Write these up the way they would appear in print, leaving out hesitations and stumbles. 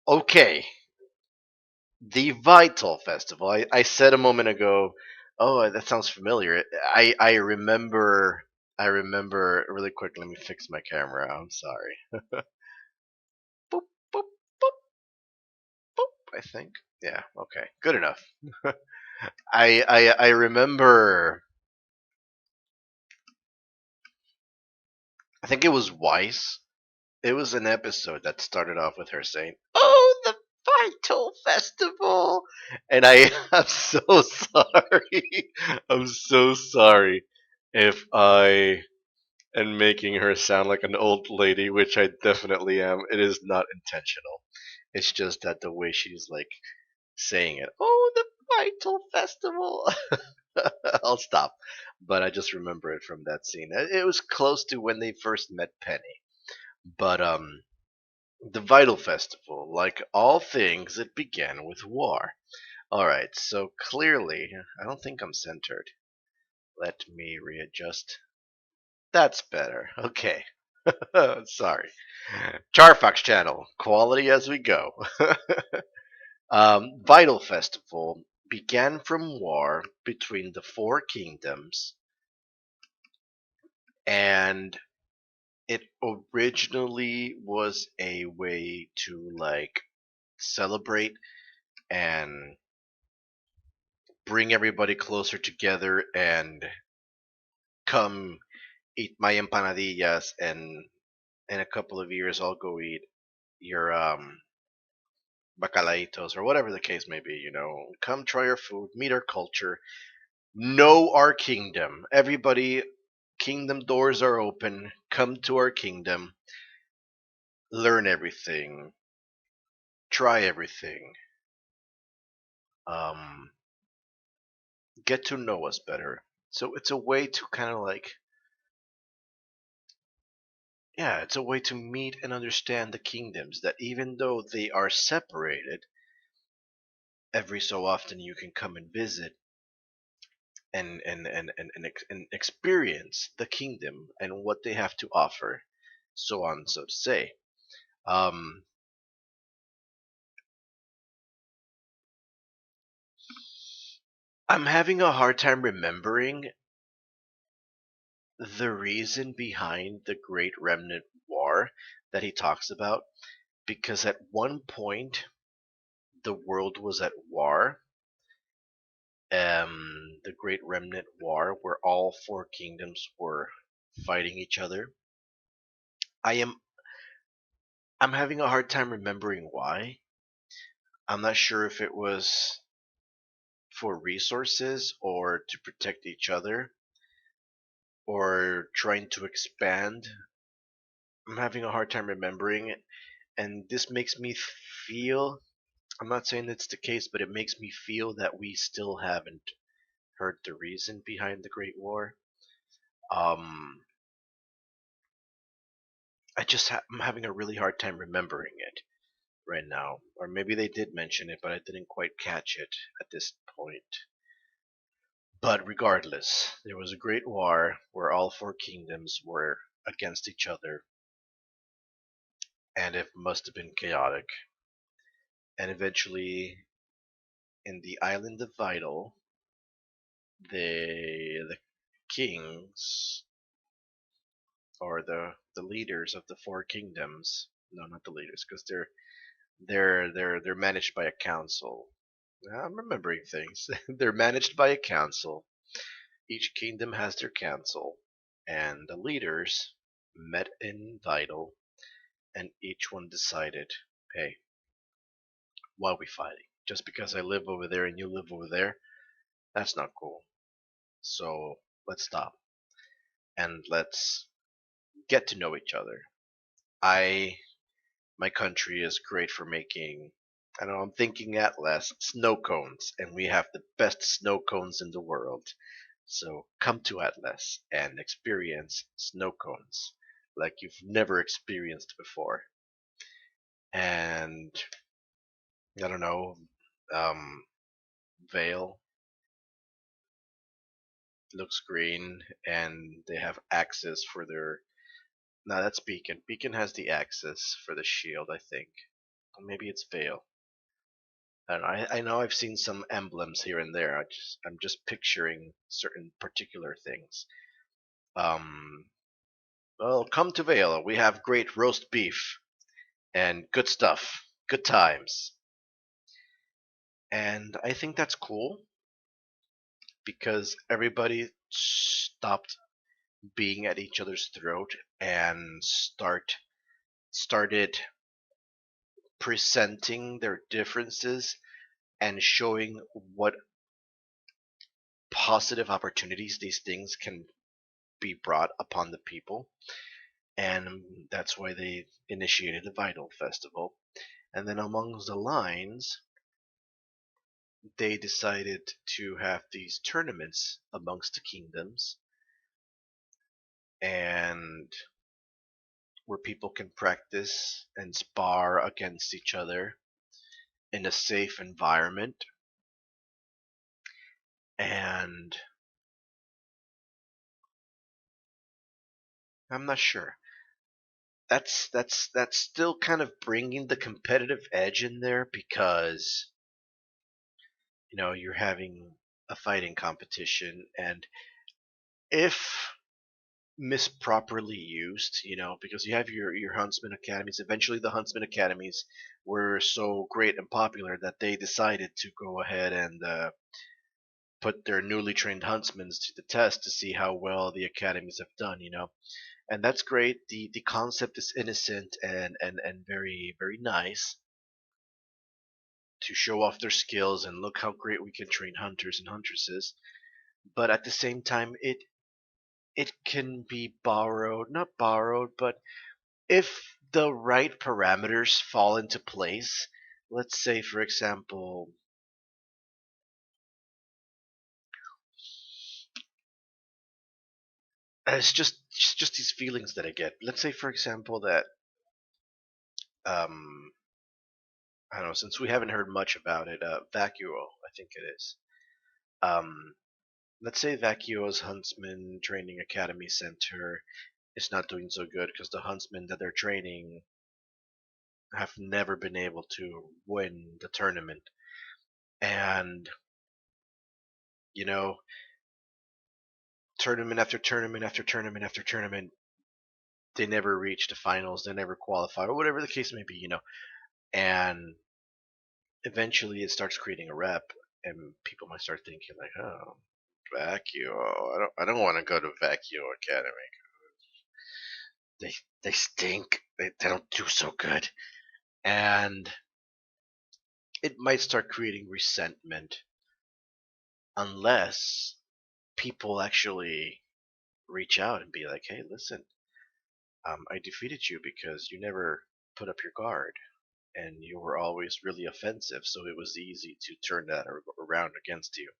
Okay, the Vital Festival. I said a moment ago, oh, that sounds familiar. I remember. I remember really quick. Let me fix my camera. I'm sorry. Boop, boop, boop, boop. I think. Yeah. Okay. Good enough. I remember. I think it was Weiss. It was an episode that started off with her saying, "Oh, the Vital Festival," and I'm so sorry. I'm so sorry if I am making her sound like an old lady, which I definitely am. It is not intentional. It's just that the way she's like saying it. Oh, the Vital Festival. I'll stop. But I just remember it from that scene. It was close to when they first met Penny. But the Vital Festival, like all things, it began with war. Alright, so clearly, I don't think I'm centered. Let me readjust. That's better. Okay. Sorry. CharFox channel. Quality as we go. Vital Festival began from war between the four kingdoms, and it originally was a way to like celebrate and bring everybody closer together and come eat my empanadillas, and in a couple of years I'll go eat your bacalaitos or whatever the case may be. Come try our food, meet our culture, know our kingdom. Everybody, kingdom doors are open. Come to our kingdom, learn everything, try everything, um, get to know us better. So it's a way to kind of like, yeah, it's a way to meet and understand the kingdoms that even though they are separated, every so often you can come and visit and experience the kingdom and what they have to offer, so on, so to say. Um, I'm having a hard time remembering the reason behind the Great Remnant War that he talks about, because at one point the world was at war. The Great Remnant War, where all four kingdoms were fighting each other. I am I'm having a hard time remembering why. I'm not sure if it was for resources or to protect each other or trying to expand. I'm having a hard time remembering it, and this makes me feel, I'm not saying it's the case, but it makes me feel that we still haven't heard the reason behind the Great War. Um, I'm having a really hard time remembering it right now, or maybe they did mention it, but I didn't quite catch it at this point. But regardless, there was a great war where all four kingdoms were against each other, and it must have been chaotic. And eventually, in the island of Vital, the kings, or the leaders of the four kingdoms, no, not the leaders, because they're managed by a council. I'm remembering things. They're managed by a council. Each kingdom has their council, and the leaders met in Vital, and each one decided, hey, why are we fighting? Just because I live over there and you live over there? That's not cool. So let's stop and let's get to know each other. I My country is great for making, I don't know, I'm thinking Atlas, snow cones, and we have the best snow cones in the world. So come to Atlas and experience snow cones like you've never experienced before. And I don't know, um, Vale looks green, and they have axes for their. No, that's Beacon. Beacon has the axis for the shield, I think. Maybe it's Vale. I don't know. I know I've seen some emblems here and there. I'm just picturing certain particular things. Um, well, come to Vale. We have great roast beef and good stuff, good times, and I think that's cool because everybody stopped being at each other's throat and started presenting their differences and showing what positive opportunities these things can be brought upon the people. And that's why they initiated the Vital Festival. And then among the lines, they decided to have these tournaments amongst the kingdoms and where people can practice and spar against each other in a safe environment. And I'm not sure. That's still kind of bringing the competitive edge in there because you're having a fighting competition, and if misproperly used, because you have your huntsman academies. Eventually, the huntsman academies were so great and popular that they decided to go ahead and put their newly trained huntsmen to the test to see how well the academies have done. And that's great. The concept is innocent and very very nice to show off their skills and look how great we can train hunters and huntresses. But at the same time, it can be borrowed, not borrowed, but if the right parameters fall into place, let's say, for example, it's just these feelings that I get. Let's say, for example, that um, I don't know, since we haven't heard much about it, Vacuo, I think it is. Um, let's say Vacuo's Huntsman Training Academy Center is not doing so good because the huntsmen that they're training have never been able to win the tournament. And, you know, tournament after tournament after tournament after tournament, they never reach the finals, they never qualify, or whatever the case may be. And eventually it starts creating a rep, and people might start thinking like, oh, Vacuo, I don't want to go to Vacuo Academy. They they stink. They don't do so good, and it might start creating resentment unless people actually reach out and be like, hey, listen, I defeated you because you never put up your guard and you were always really offensive, so it was easy to turn that around against you.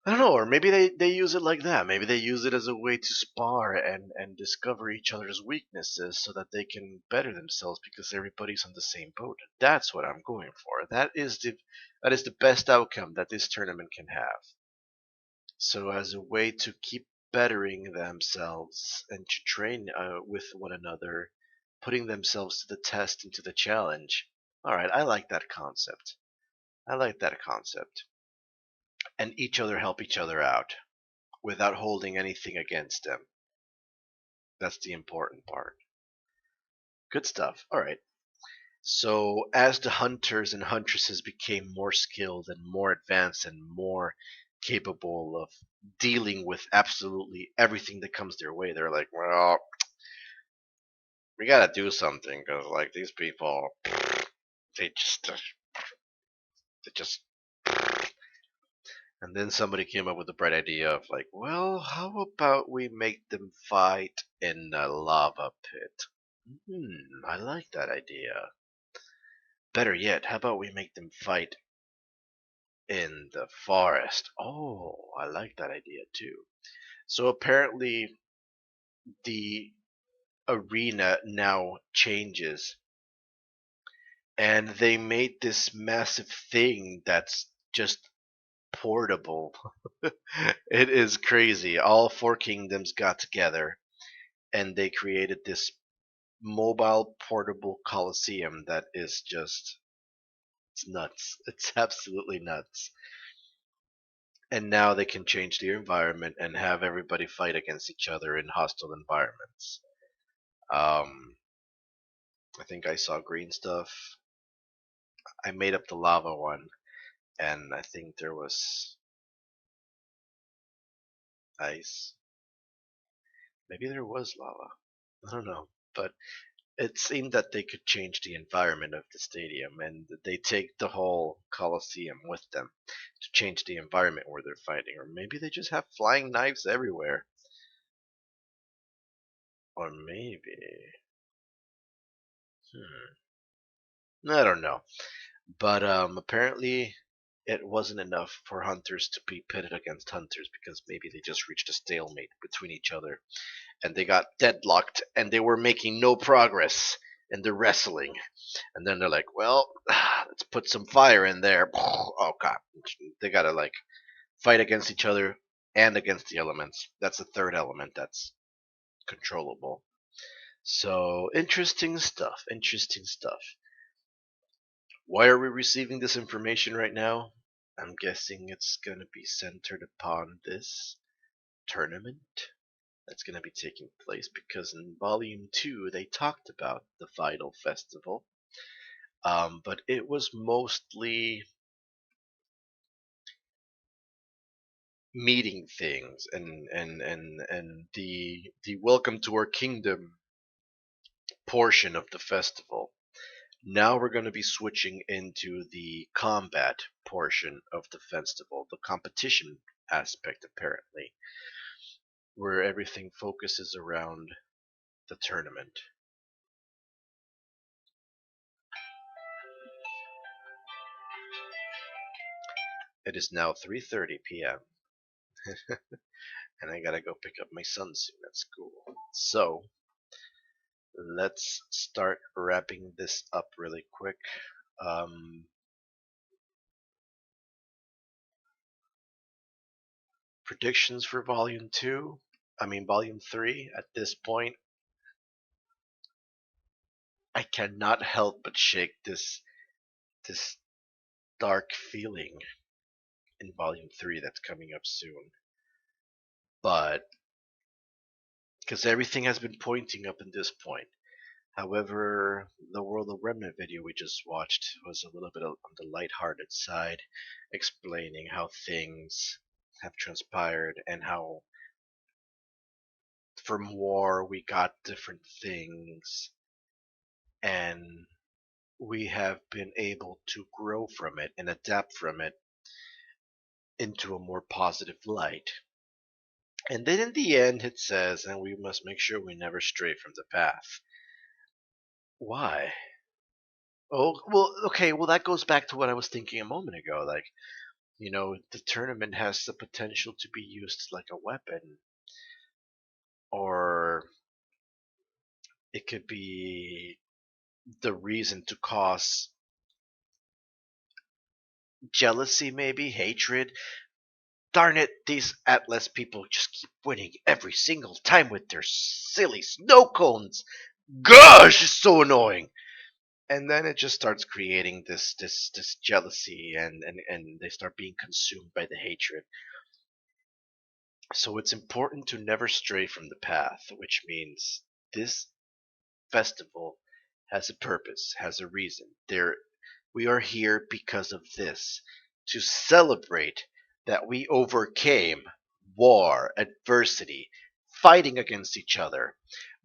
I don't know, or maybe they use it like that. Maybe they use it as a way to spar and discover each other's weaknesses so that they can better themselves because everybody's on the same boat. That's what I'm going for. That is the best outcome that this tournament can have. So as a way to keep bettering themselves and to train with one another, putting themselves to the test and to the challenge. All right, I like that concept. I like that concept. And each other help each other out without holding anything against them. That's the important part. Good stuff. All right. So, as the hunters and huntresses became more skilled and more advanced and more capable of dealing with absolutely everything that comes their way, they're like, well, we gotta do something because, like, these people, they just, they just. And then somebody came up with the bright idea of, like, well, how about we make them fight in a lava pit? I like that idea. Better yet, how about we make them fight in the forest? Oh, I like that idea too. So apparently, the arena now changes, and they made this massive thing that's just portable. It is crazy. All four kingdoms got together and they created this mobile portable coliseum that is just, it's nuts. It's absolutely nuts. And now they can change the environment and have everybody fight against each other in hostile environments. Um, I think I saw green stuff. I made up the lava one, and I think there was ice. Maybe there was lava. I don't know. But it seemed that they could change the environment of the stadium, and they take the whole Coliseum with them to change the environment where they're fighting. Or maybe they just have flying knives everywhere. Or maybe. I don't know. But apparently it wasn't enough for hunters to be pitted against hunters because maybe they just reached a stalemate between each other and they got deadlocked and they were making no progress in the wrestling. And then they're like, well, let's put some fire in there. Oh god, they gotta like fight against each other and against the elements. That's the third element that's controllable. So interesting stuff. Interesting stuff. Why are we receiving this information right now? I'm guessing it's gonna be centered upon this tournament that's going to be taking place because in volume 2 they talked about the Vital Festival, but it was mostly meeting things and the Welcome to Our Kingdom portion of the festival. Now we're going to be switching into the combat portion of the festival, the competition aspect apparently, where everything focuses around the tournament. It is now 3:30 p.m. and I gotta go pick up my son soon at school. So let's start wrapping this up really quick. Um, Predictions for Volume 2? Volume 3 at this point. I cannot help but shake this dark feeling in Volume 3 that's coming up soon. But because everything has been pointing up in this point. However, the World of Remnant video we just watched was a little bit on the lighthearted side, explaining how things have transpired and how from war we got different things and we have been able to grow from it and adapt from it into a more positive light. And then in the end it says, and we must make sure we never stray from the path. Why? Oh, well, okay, well, that goes back to what I was thinking a moment ago. Like, the tournament has the potential to be used like a weapon, or it could be the reason to cause jealousy, maybe hatred. Darn it, these Atlas people just keep winning every single time with their silly snow cones. Gosh, it's so annoying. And then it just starts creating this jealousy, and they start being consumed by the hatred. So it's important to never stray from the path, which means this festival has a purpose, has a reason. We are here because of this, to celebrate that we overcame war, adversity, fighting against each other.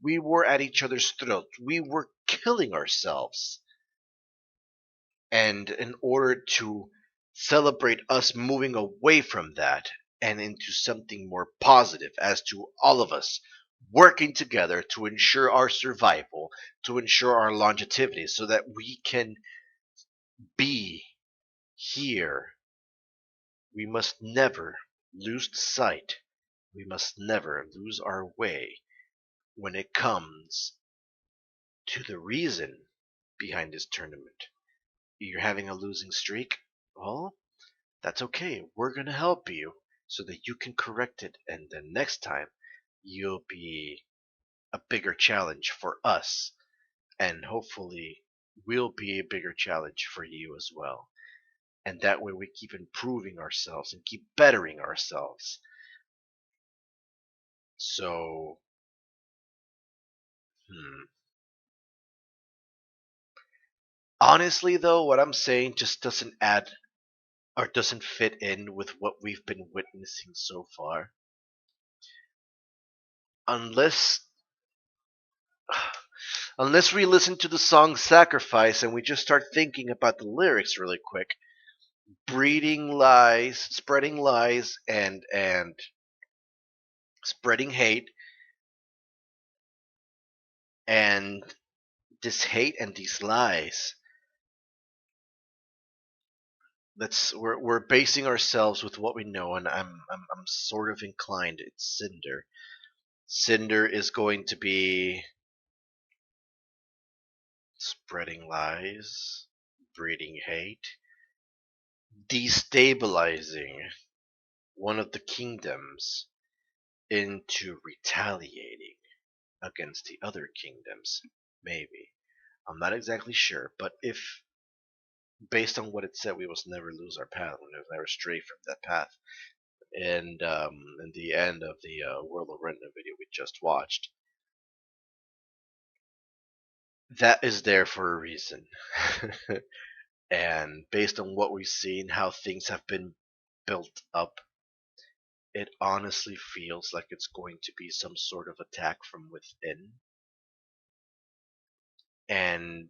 We were at each other's throats. We were killing ourselves. And in order to celebrate us moving away from that and into something more positive, as to all of us working together to ensure our survival, to ensure our longevity, so that we can be here, we must never lose sight, we must never lose our way when it comes to the reason behind this tournament. You're having a losing streak? Well, that's okay. We're going to help you so that you can correct it, and then next time you'll be a bigger challenge for us. and hopefully will be a bigger challenge for you as well. And that way we keep improving ourselves and keep bettering ourselves. So, hmm. Honestly, though, what I'm saying just doesn't add or doesn't fit in with what we've been witnessing so far. Unless unless we listen to the song Sacrifice and we just start thinking about the lyrics really quick, breeding lies, spreading lies and spreading hate, and this hate and these lies, that's we're basing ourselves with what we know, and I'm sort of inclined it's Cinder. Cinder is going to be spreading lies, breeding hate, destabilizing one of the kingdoms into retaliating against the other kingdoms. Maybe. I'm not exactly sure, but if based on what it said, we must never lose our path. We must never stray from that path. And in the end of the World of Rent video we just watched, that is there for a reason. And based on what we've seen, how things have been built up, it honestly feels like it's going to be some sort of attack from within and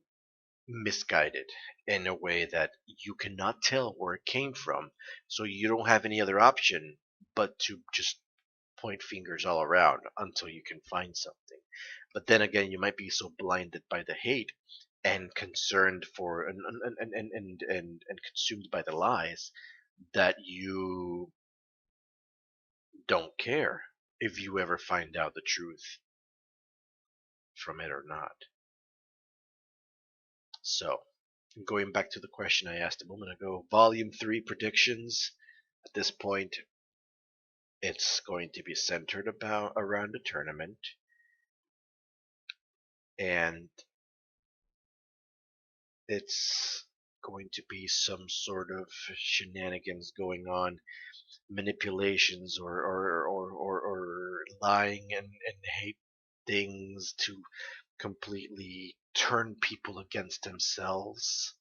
misguided in a way that you cannot tell where it came from. So you don't have any other option but to just point fingers all around until you can find something. But then again, you might be so blinded by the hate and concerned for and consumed by the lies that you don't care if you ever find out the truth from it or not. So, going back to the question I asked a moment ago, Volume 3 predictions. At this point, it's going to be centered about around a tournament, and it's going to be some sort of shenanigans going on, manipulations or lying and hate things to completely turn people against themselves.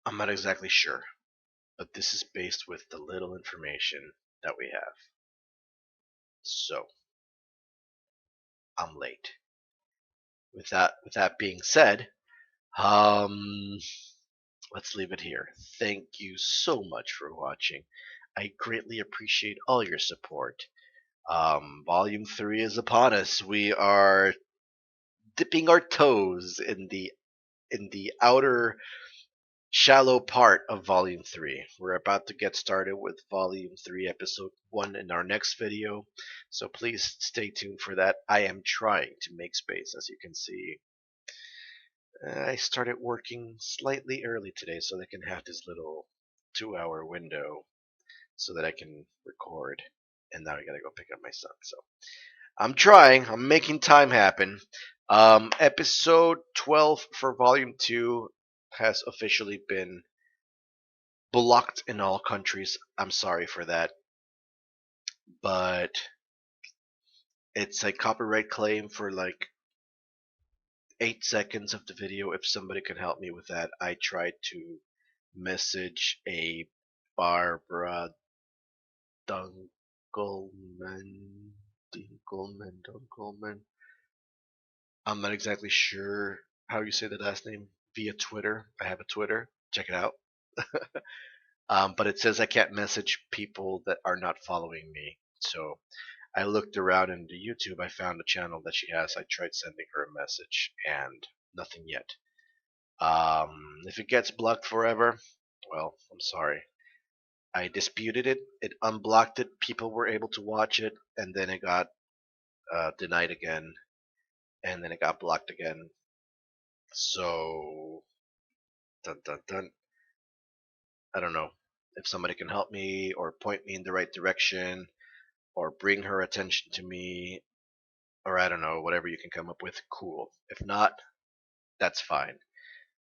I'm not exactly sure, but this is based with the little information that we have. So, I'm late. With that being said, um let's leave it here. Thank you so much for watching. I greatly appreciate all your support. Volume 3 is upon us. We are dipping our toes in the outer shallow part of Volume 3. We're about to get started with Volume 3, Episode 1 in our next video, so please stay tuned for that. I am trying to make space, as you can see. I started working slightly early today so I can have this little 2 hour window so that I can record. And now I gotta go pick up my son. So I'm trying. I'm making time happen. Episode 12 for Volume 2 has officially been blocked in all countries. I'm sorry for that. But it's a copyright claim for like 8 seconds of the video. If somebody can help me with that, I tried to message a Barbara Dunkelman. Dunkelman. I'm not exactly sure how you say the last name via Twitter. I have a Twitter. Check it out. But it says I can't message people that are not following me. So I looked around into YouTube. I found a channel that she has. I tried sending her a message and nothing yet. If it gets blocked forever, well, I'm sorry. I disputed it. It unblocked it. People were able to watch it, and then it got denied again, and then it got blocked again. So, dun dun dun. I don't know if somebody can help me or point me in the right direction or bring her attention to me. or I don't know, whatever you can come up with, cool. If not, that's fine.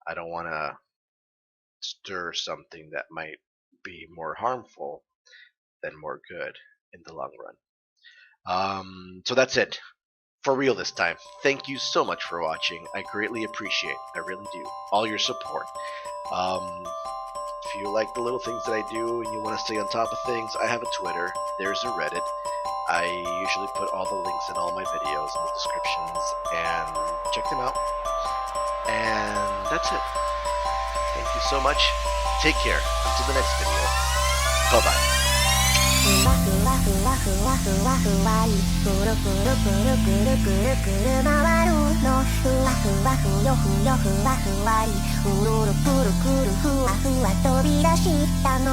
I don't want to stir something that might be more harmful than more good in the long run. So that's it. For real this time. Thank you so much for watching. I greatly appreciate, I really do, all your support. If you like the little things that I do and you want to stay on top of things, I have a Twitter. There's a Reddit. I usually put all the links in all my videos in the descriptions, and check them out. And that's it. Thank you so much. Take care. Until the next video. Bye-bye. ふわふわふわふわふわふわりくるくるくるくるくるくる回るのふわふわふよふよふわふわりうるるくるくるふわふわ飛び出したの